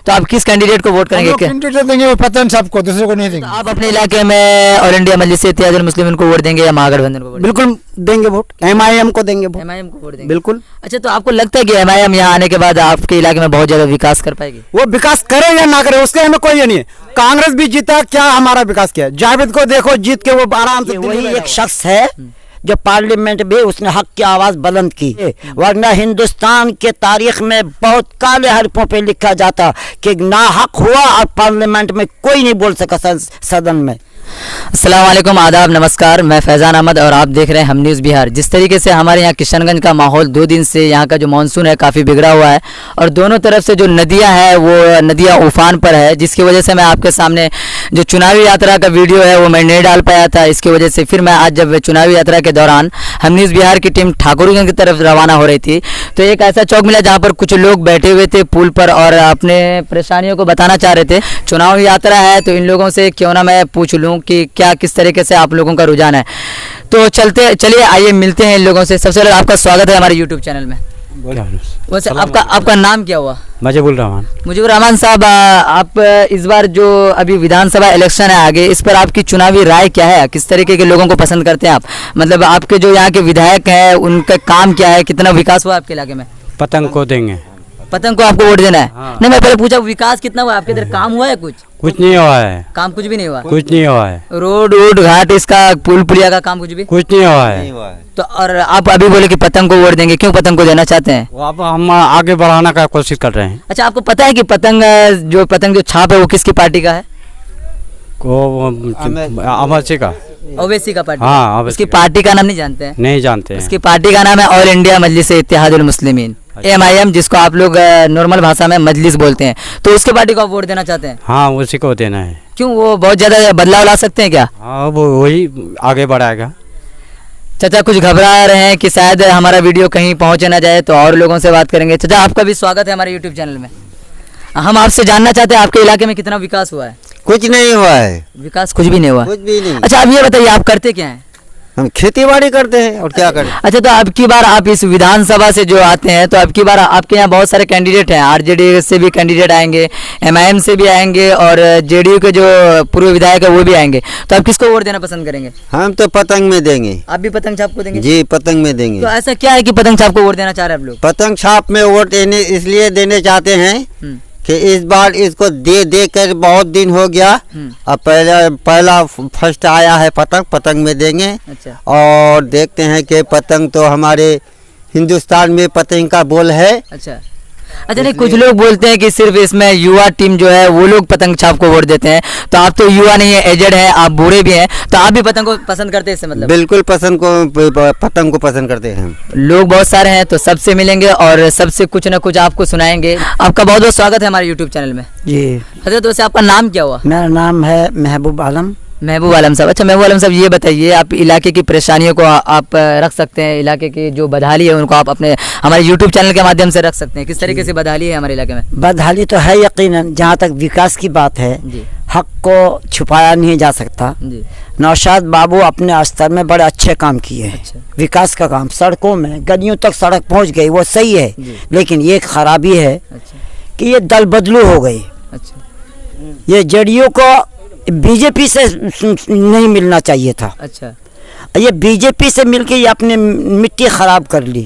तो आप किस कैंडिडेट को वोट करेंगे? कैंडिडेट देंगे वो पतंग सबको, दूसरे को नहीं देंगे। तो आप अपने इलाके में ऑल इंडिया मजलिस इत्तेहादुल मुस्लिमीन को वोट देंगे या महागठबंधन को वोट? बिल्कुल देंगे वोट, MIM को देंगे वोट। MIM को वोट देंगे, बिल्कुल। अच्छा, तो आपको लगता है कि MIM यहाँ आने के बाद आपके इलाके में बहुत ज्यादा विकास कर पाएगी? वो विकास करे या ना करे उसके हमें कोई ये नहीं है। कांग्रेस भी जीता, क्या हमारा विकास किया? जावेद को देखो, जीत के वो आराम से वही एक शख्स है जो पार्लियामेंट में उसने हक की आवाज बुलंद की, वरना हिंदुस्तान के तारीख में बहुत काले हरफों पे लिखा जाता कि ना हक हुआ और पार्लियामेंट में कोई नहीं बोल सका सदन में। अस्सलाम वालेकुम, आदाब, नमस्कार। मैं फैज़ान अहमद और आप देख रहे हैं हम न्यूज़ बिहार। जिस तरीके से हमारे यहाँ किशनगंज का माहौल 2 दिन से यहाँ का जो मानसून है काफ़ी बिगड़ा हुआ है और दोनों तरफ से जो नदियाँ हैं वो नदियाँ उफान पर है, जिसकी वजह से मैं आपके सामने जो चुनावी यात्रा का वीडियो है वो मैं नहीं डाल पाया था। इसकी वजह से फिर मैं आज जब चुनावी यात्रा के दौरान हम न्यूज़ बिहार की टीम ठाकुरगंज की तरफ रवाना हो रही थी तो एक ऐसा चौक मिला जहाँ पर कुछ लोग बैठे हुए थे पुल पर और अपने परेशानियों को बताना चाह रहे थे। चुनाव यात्रा है तो इन लोगों से क्यों ना मैं पूछ लूँ कि क्या किस तरीके से आप लोगों का रुझान है। तो चलिए आइए मिलते हैं इन लोगों से। सबसे पहले आपका स्वागत है हमारे यूट्यूब चैनल में। वैसे आपका नाम क्या हुआ? मुजीबुर रहमान। मुजीबुर रहमान साहब, आप इस बार जो अभी विधानसभा इलेक्शन है आगे, इस पर आपकी चुनावी राय क्या है? किस तरीके के लोगों को पसंद करते हैं आप? मतलब आपके जो यहाँ के विधायक हैं उनका काम क्या है, कितना विकास हुआ आपके इलाके में? पतंग को देंगे। पतंग को आपको वोट देना है? हाँ। नहीं, मैं पहले पूछा विकास कितना हुआ आपके इधर? काम हुआ है कुछ नहीं हुआ है। काम कुछ भी नहीं हुआ? कुछ नहीं हुआ है। रोड वोड घाट इसका पुल पुलिया का काम कुछ भी कुछ नहीं हुआ है। तो और आप अभी बोले कि पतंग को वोट देंगे, क्यों पतंग को देना चाहते हैं? वो अब हम आगे बढ़ाने का कोशिश कर रहे हैं। अच्छा, आपको पता है कि पतंग जो छाप है वो किसकी पार्टी का है? अमरसी का, ओवैसी का पार्टी। हाँ, उसकी पार्टी का नाम नहीं जानते हैं? नहीं जानते हैं। उसकी पार्टी का नाम है ऑल इंडिया मजलिस इत्तेहादुल मुस्लिमीन, MIM, जिसको आप लोग नॉर्मल भाषा में मजलिस बोलते हैं। तो उसके पार्टी को आप वोट देना चाहते हैं? हाँ, उसी को देना है। क्यों, वो बहुत ज्यादा बदलाव ला सकते हैं क्या? हाँ, वो वही आगे बढ़ाएगा। चाचा कुछ घबरा रहे हैं कि शायद हमारा वीडियो कहीं पहुंचे ना जाए, तो और लोगों से बात करेंगे। चाचा आपका भी स्वागत है हमारे यूट्यूब चैनल में। हम आपसे जानना चाहते हैं आपके इलाके में कितना विकास हुआ है? कुछ नहीं हुआ है। विकास कुछ भी नहीं हुआ? कुछ भी नहीं। अच्छा, अब ये बताइए आप करते क्या हैं? हम खेती बाड़ी करते हैं और क्या करें। अच्छा, तो अब की बार आप इस विधानसभा से जो आते हैं तो अब की बार आपके यहाँ बहुत सारे कैंडिडेट हैं, RJD से भी कैंडिडेट आएंगे, MIM से भी आएंगे और JDU के जो पूर्व विधायक है वो भी आएंगे। तो आप किसको वोट देना पसंद करेंगे? हम तो पतंग में देंगे। आप भी पतंग छाप को देंगे? जी, पतंग में देंगे। तो ऐसा क्या है कि पतंग छाप को वोट देना चाह रहे हैं आप लोग? पतंग छाप में वोट इसलिए देने चाहते हैं कि इस बार इसको दे कर बहुत दिन हो गया। अब पहला फर्स्ट आया है पतंग में देंगे। अच्छा। और देखते हैं कि पतंग तो हमारे हिंदुस्तान में पतंग का बोल है। अच्छा, नहीं, कुछ लोग बोलते हैं कि सिर्फ इसमें युवा टीम जो है वो लोग पतंग छाप को वोट देते हैं। तो आप तो युवा नहीं है, एजेड है, आप बूढ़े भी हैं, तो आप भी पतंग को पसंद करते हैं इससे मतलब? बिल्कुल पतंग को पसंद करते हैं। लोग बहुत सारे हैं तो सबसे मिलेंगे और सबसे कुछ ना कुछ आपको सुनाएंगे। आपका बहुत बहुत स्वागत है हमारे यूट्यूब चैनल में। जी। हजरत, वैसे आपका नाम क्या हुआ? मेरा नाम है महबूब आलम। महबूब आलम साहब। अच्छा महबूब आलम साहब, ये बताइए आप इलाके की परेशानियों को आप रख सकते हैं, इलाके की जो बदहाली है उनको आप अपने हमारे यूट्यूब चैनल के माध्यम से रख सकते हैं। किस तरीके से बदहाली है हमारे इलाके में? बदहाली तो है यकीनन। जहाँ तक विकास की बात है, हक को छुपाया नहीं जा सकता। नौशाद बाबू अपने स्तर में बड़े अच्छे काम किए हैं। अच्छा। विकास का काम, सड़कों में गलियों तक सड़क पहुँच गई, वो सही है। लेकिन ये खराबी है कि ये दल बदलू हो गई। अच्छा। ये JDU को BJP से नहीं मिलना चाहिए था। अच्छा। ये BJP से मिलके ये अपने मिट्टी खराब कर ली।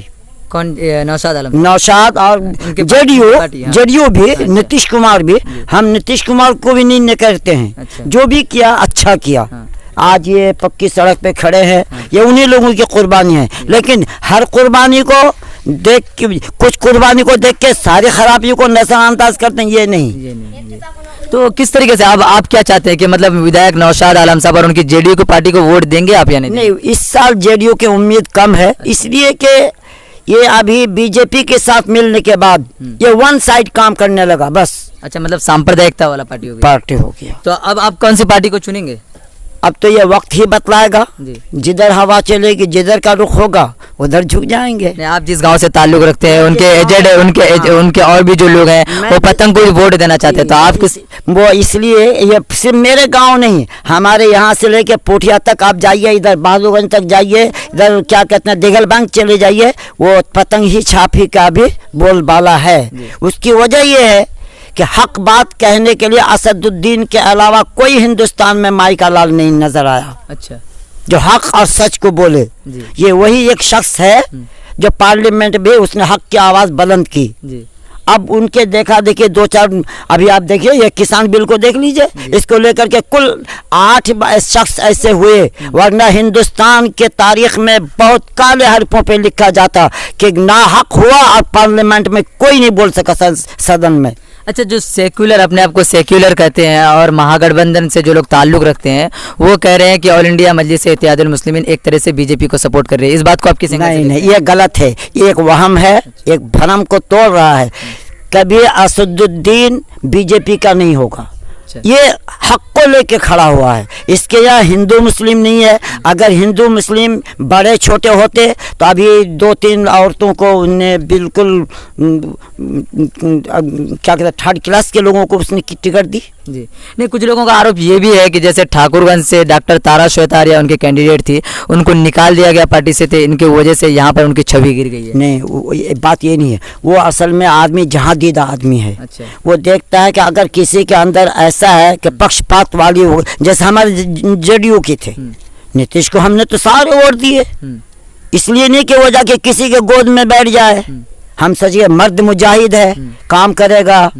कौन? नौशाद आलम? नौशाद और JDU भी। अच्छा। नीतीश कुमार भी। हम नीतीश कुमार को भी नहीं कहते हैं। अच्छा। जो भी किया अच्छा किया। हाँ। आज ये पक्की सड़क पे खड़े हैं। हाँ। ये उन्हीं लोगों की कुर्बानी है। लेकिन हर कुर्बानी को देख के, कुछ कुर्बानी को देख के सारी खराबियों को नजरअंदाज करते हैं, ये नहीं। तो किस तरीके से आप क्या चाहते हैं कि मतलब विधायक नौशाद आलम साहब और उनकी JDU की पार्टी को वोट देंगे आप या नहीं? नहीं, इस साल JDU की उम्मीद कम है, इसलिए कि ये अभी BJP के साथ मिलने के बाद ये वन साइड काम करने लगा बस। अच्छा, मतलब सांप्रदायिकता वाला पार्टी हो गया। तो अब आप कौन सी पार्टी को चुनेंगे? अब तो ये वक्त ही बतलाएगा। जिधर हवा चलेगी, जिधर का रुख होगा उधर झुक जाएंगे। आप जिस गांव से ताल्लुक रखते हैं उनके एजेड उनके और भी जो लोग हैं वो पतंग को भी वोट देना चाहते हैं, तो आप किस? वो इसलिए, ये सिर्फ मेरे गांव नहीं, हमारे यहाँ से लेके पोठिया तक आप जाइए, इधर बहादुरगंज तक जाइए, इधर क्या कहते हैं दिगल बैंक चले जाइए, वो पतंग ही छापी का भी बोलबाला है। उसकी वजह ये है कि हक बात कहने के लिए असदुद्दीन के अलावा कोई हिंदुस्तान में माई का लाल नहीं नजर आया अच्छा जो हक और सच को बोले। जी। ये वही एक शख्स है जो पार्लियामेंट में उसने हक की आवाज बुलंद की। जी अब उनके देखा देखिए 2-4 अभी आप देखिए ये किसान बिल को देख लीजिए, इसको लेकर के कुल 8 शख्स ऐसे हुए, वरना हिंदुस्तान के तारीख में बहुत काले हरफों पे लिखा जाता कि ना हक हुआ और पार्लियामेंट में कोई नहीं बोल सका सदन में। अच्छा, जो सेक्युलर अपने आप को सेक्युलर कहते हैं और महागठबंधन से जो लोग ताल्लुक रखते हैं वो कह रहे हैं कि ऑल इंडिया मजलिस इत्तेहादुल मुस्लिमीन एक तरह से बीजेपी को सपोर्ट कर रही है, इस बात को आप किसी नहीं, ये गलत है, ये एक वहम है, एक भ्रम को तोड़ रहा है। कभी असदुद्दीन बीजेपी का नहीं होगा, ये हक को लेके खड़ा हुआ है, इसके यहाँ हिंदू मुस्लिम नहीं है। अगर हिंदू मुस्लिम बड़े छोटे होते तो अभी 2-3 औरतों को उनने बिल्कुल क्या कहते हैं 3rd क्लास के लोगों को उसने टिकट दी। जी नहीं, कुछ लोगों का आरोप ये भी है कि जैसे ठाकुरगंज से डॉक्टर तारा श्वेतारिया उनके कैंडिडेट थी, उनको निकाल दिया गया पार्टी से, थे इनकी वजह से यहाँ पर उनकी छवि गिर गई है। नहीं, बात ये नहीं है, वो असल में आदमी जहाँ दीदा आदमी है। अच्छा। वो देखता है कि अगर किसी के अंदर ऐसा है कि पक्षपात वाली हो, जैसे हमारे जेडीयू के थे, नीतीश को हमने तो सारे वोट दिए, इसलिए नहीं कि वो जाके किसी के गोद में बैठ जाए। हम सचिए मर्द मुजाहिद है, काम करेगा,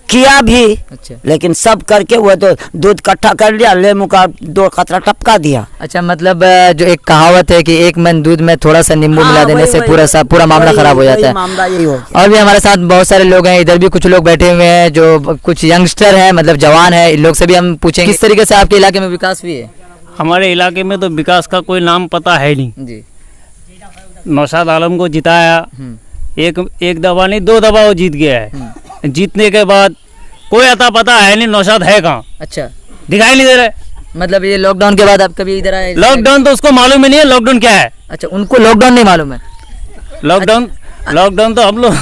किया भी। अच्छा। लेकिन सब करके वो तो दूध इकट्ठा कर लिया, लेमू का 2 कतरा टपका दिया। अच्छा, मतलब जो एक कहावत है कि एक मन दूध में थोड़ा सा नींबू मिला देने से पूरा मामला खराब हो जाता है। मामला यही हो गया। और भी हमारे साथ बहुत सारे लोग हैं, इधर भी कुछ लोग बैठे हुए हैं जो कुछ यंगस्टर हैं, मतलब जवान है, इन लोग से भी हम पूछेंगे किस तरीके से आपके इलाके में विकास हुई है। हमारे इलाके में तो विकास का कोई नाम पता है नहीं। जी। नौशाद आलम को जिताया, एक दफा नहीं 2 दफा वो जीत गया है। जीतने के बाद कोई अता पता है नहीं नौशाद है कहाँ, अच्छा, दिखाई नहीं दे रहा है। मतलब ये लॉकडाउन के बाद आप कभी इधर आए? लॉकडाउन तो उसको मालूम ही नहीं है लॉकडाउन क्या है। अच्छा, उनको लॉकडाउन नहीं मालूम है। लॉकडाउन तो हम लोग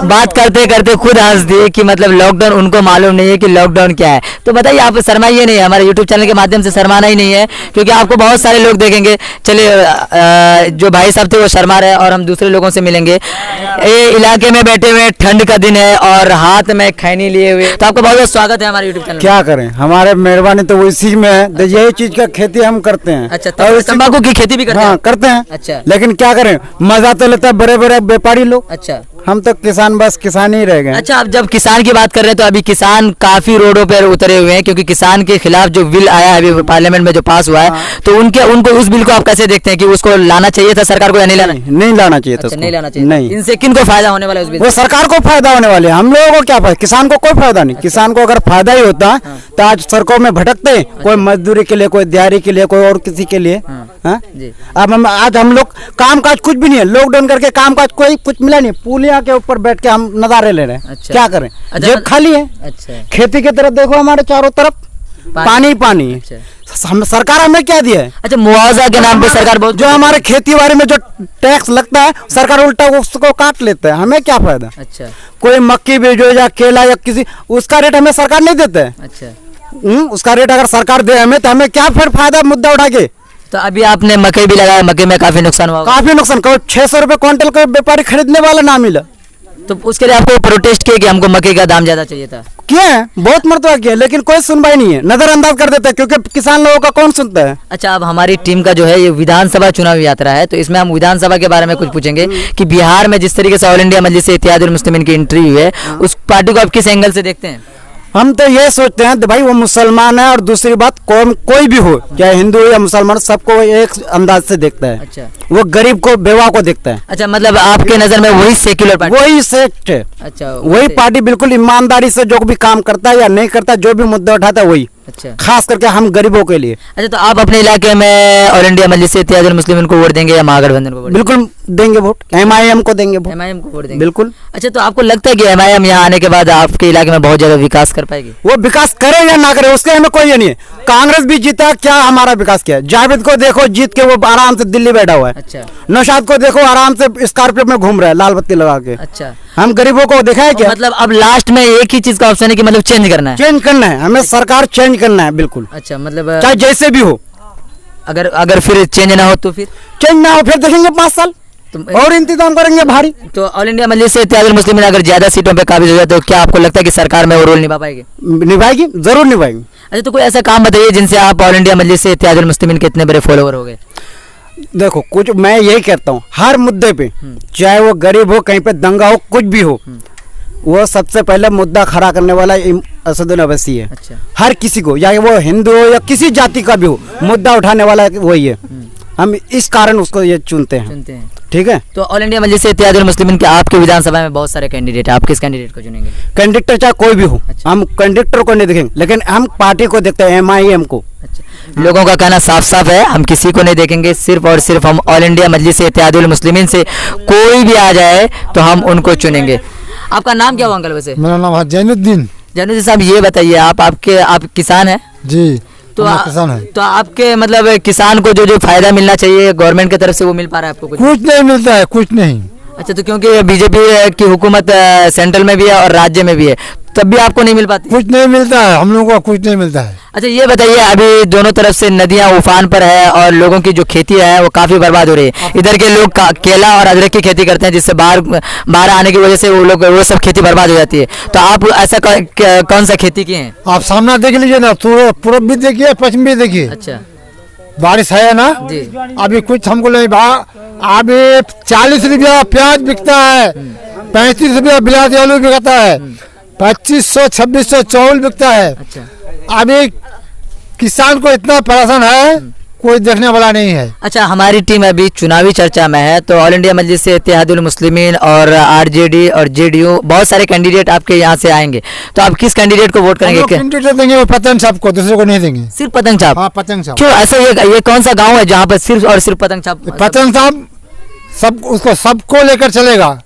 बात करते करते खुद हंस दिए कि मतलब लॉकडाउन उनको मालूम नहीं है कि लॉकडाउन क्या है। तो बताइए, आप शर्माइए नहीं, हमारे यूट्यूब चैनल के माध्यम से शर्माना ही नहीं है, क्योंकि आपको बहुत सारे लोग देखेंगे। चलिए, जो भाई साहब थे वो शर्मा रहे और हम दूसरे लोगों से मिलेंगे। ये इलाके में बैठे हुए, ठंड का दिन है और हाथ में खैनी लिए हुए, तो आपका बहुत बहुत स्वागत है हमारे यूट्यूब चैनल। क्या करें, हमारे मेहरबानी तो इसी में है, तो यही चीज का खेती हम करते हैं। अच्छा, तंबाकू की खेती भी करते हैं? हाँ, करते हैं। अच्छा। लेकिन क्या करें, मजा तो लेता है बड़े बड़े व्यापारी लोग। अच्छा, हम तो किसान, बस किसान ही रह गए। अच्छा, अब जब किसान की बात कर रहे हैं तो अभी किसान काफी रोडों पर उतरे हुए हैं, क्योंकि किसान के खिलाफ जो बिल आया है अभी पार्लियामेंट में जो पास हुआ है, तो उनको उस बिल को आप कैसे देखते हैं कि उसको लाना चाहिए था सरकार को या नहीं लाना? नहीं लाना चाहिए था। अच्छा, नहीं लाना चाहिए। नहीं, इनसे किनको फायदा होने वाला है उस बिल वो से? सरकार को फायदा होने वाले, हम लोगों को क्या फायदा, किसान को कोई फायदा नहीं। किसान को अगर फायदा ही होता तो आज सड़कों में भटकते, कोई मजदूरी के लिए, कोई दिहाड़ी के लिए, कोई और किसी के लिए। हाँ? जी। अब आज हम लोग काम काज कुछ भी नहीं है, लॉकडाउन करके काम काज कोई कुछ मिला नहीं, पुलिया के ऊपर बैठ के हम नजारे ले रहे हैं। अच्छा। क्या करें, अच्छा, जेब खाली है। अच्छा, खेती की तरफ देखो, हमारे चारों तरफ पानी पानी है। अच्छा। सरकार हमें क्या दिया है? अच्छा, मुआवजा के नाम पे सरकार बहुत जो हमारे खेती बाड़ी में जो टैक्स लगता है, सरकार उल्टा उसको काट लेता है, हमें क्या फायदा? अच्छा, कोई मक्की बेचो या केला या किसी, उसका रेट हमें सरकार नहीं देता है। अच्छा, उसका रेट अगर सरकार दे हमें तो हमें क्या फिर फायदा मुद्दा उठा के। तो अभी आपने मकई भी लगाया, मकई में काफी नुकसान हुआ होगा। काफी नुकसान, 600 रुपए क्विंटल कोई व्यापारी खरीदने वाला ना मिला। तो उसके लिए आपको प्रोटेस्ट किए कि हमको मकई का दाम ज्यादा चाहिए था? किए हैं, बहुत मरतबा किए, लेकिन कोई सुनवाई नहीं है, नजरअंदाज कर देता है, क्योंकि किसान लोगों का कौन सुनता है। अच्छा, अब हमारी टीम का जो है ये विधानसभा चुनाव यात्रा है, तो इसमें हम विधानसभा के बारे में कुछ पूछेंगे कि बिहार में जिस तरीके से ऑल इंडिया मजलिस इत्तेहादुल मुस्लिमीन की एंट्री हुई है, उस पार्टी को आप किस एंगल से देखते हैं? हम तो ये सोचते हैं भाई वो मुसलमान है, और दूसरी बात कोई भी हो, चाहे हिंदू या मुसलमान, सबको एक अंदाज से देखता है। अच्छा, वो गरीब को, बेवा को देखता है। अच्छा, मतलब आपके नजर में वही सेक्युलर पार्टी? वही सेक्ट है। अच्छा, वही पार्टी बिल्कुल ईमानदारी से जो भी काम करता है या नहीं करता, जो भी मुद्दा उठाता है वही, अच्छा, खास करके हम गरीबों के लिए। अच्छा, तो आप अपने इलाके में ऑल इंडिया मजलिस इत्तेहादुल मुस्लिमीन को वोट देंगे या महागठबंधन को वोट? बिल्कुल देंगे वोट, MIM को देंगे वोट। MIM को वोट देंगे, बिल्कुल। अच्छा, तो आपको लगता है कि MIM यहाँ आने के बाद आपके इलाके में बहुत ज्यादा विकास कर पाएगी? वो विकास करे या ना करे उसके हमें कोई ये नहीं है। कांग्रेस भी जीता, क्या हमारा विकास किया? जावेद को देखो, जीत के वो आराम से दिल्ली बैठा हुआ है। अच्छा, नौशाद को देखो, आराम से स्कॉर्पियो में घूम रहा है लाल बत्ती लगा के। अच्छा, हम गरीबों को देखा है क्या? मतलब अब लास्ट में एक ही चीज का ऑप्शन है कि मतलब चेंज करना है? चेंज करना है, हमें सरकार चेंज करना है बिल्कुल, अच्छा, मतलब चाहे जैसे भी हो। अगर फिर चेंज ना हो तो फिर चेंज ना हो फिर देखेंगे 5 साल। और इंतजाम करेंगे भारी। तो ऑल इंडिया मजलिस से इत्तेहादुल मुस्लिमीन अगर ज्यादा सीटों पे काबिज हो जाए तो क्या आपको लगता है कि सरकार में वो रोल निभा पाएगी? निभाएगी, जरूर निभाएगी। अच्छा, तो कोई ऐसा काम बताइए जिनसे आप ऑल इंडिया मजलिस से इत्तेहादुल मुस्लिमीन के इतने बड़े फॉलोवर हो गए। देखो, कुछ मैं यही कहता हूँ, हर मुद्दे पे, चाहे वो गरीब हो, कहीं पे दंगा हो, कुछ भी हो, वो सबसे पहले मुद्दा खड़ा करने वाला असदुल अवैसी है। अच्छा। हर किसी को, या वो हिंदू हो या किसी जाति का भी हो, मुद्दा उठाने वाला वही है। हम इस कारण उसको ये चुनते हैं। ठीक है। तो ऑल इंडिया मजलिस से इत्तेहादुल मुस्लिमीन के आपके विधानसभा में बहुत सारे कैंडिडेट है, आप किस कैंडिडेट को चुनेंगे? कैंडिडेट चाहे कोई भी हो, हम कैंडिडेट को नहीं देखेंगे, लेकिन हम पार्टी को देखते हैं, MIM को। अच्छा, लोगों का कहना साफ साफ है, हम किसी को नहीं देखेंगे, सिर्फ और सिर्फ हम ऑल इंडिया मजलिस से इत्तेहादुल मुस्लिमीन से कोई भी आ जाए तो हम उनको चुनेंगे। आपका नाम क्या हुआ अंकल वैसे? मेरा नाम है जैनुद्दीन। जैनुद्दीन साहब, ये बताइए, आप किसान हैं? जी, तो मैं किसान है। तो आपके मतलब किसान को जो फायदा मिलना चाहिए गवर्नमेंट की तरफ से वो मिल पा रहा है आपको कुछ? कुछ नहीं मिलता है, कुछ नहीं। अच्छा, तो क्योंकि बीजेपी की हुकूमत सेंट्रल में भी है और राज्य में भी है, तब भी आपको नहीं मिल पाती? कुछ नहीं मिलता है, हम लोगों को कुछ नहीं मिलता है। अच्छा, ये बताइए, अभी दोनों तरफ से नदियां उफान पर है और लोगों की जो खेती है वो काफी बर्बाद हो रही है। इधर के लोग केला और अदरक की खेती करते हैं, जिससे बाढ़ आने की वजह से वो सब खेती बर्बाद हो जाती है। तो आप ऐसा कौन सा खेती किए हैं? आप सामना देख लीजिए ना, पूर्व भी देखिए, पश्चिम भी देखिए। अच्छा, बारिश है ना जी। अभी कुछ हमको नहीं अभी 40 रुपया प्याज बिकता है, 35 रुपया बिलाती आलू बिकता है, 2500-2600 चावल बिकता है। अच्छा। अभी किसान को इतना परेशान है, कोई देखने वाला नहीं है। अच्छा, हमारी टीम अभी चुनावी चर्चा में है, तो ऑल इंडिया मजलिस से इत्तेहादुल मुस्लिमीन और RJD और JDU बहुत सारे कैंडिडेट आपके यहाँ से आएंगे, तो आप किस कैंडिडेट को वोट करेंगे? कैंडिडेट देंगे वो पतंग छाप को, दूसरे को नहीं देंगे। सिर्फ पतंग छाप? हाँ, पतंग छाप। क्यों ऐसा? ये कौन सा गांव है जहाँ पर सिर्फ और सिर्फ पतंग छाप? पतंग छाप सब उसको सबको लेकर चलेगा।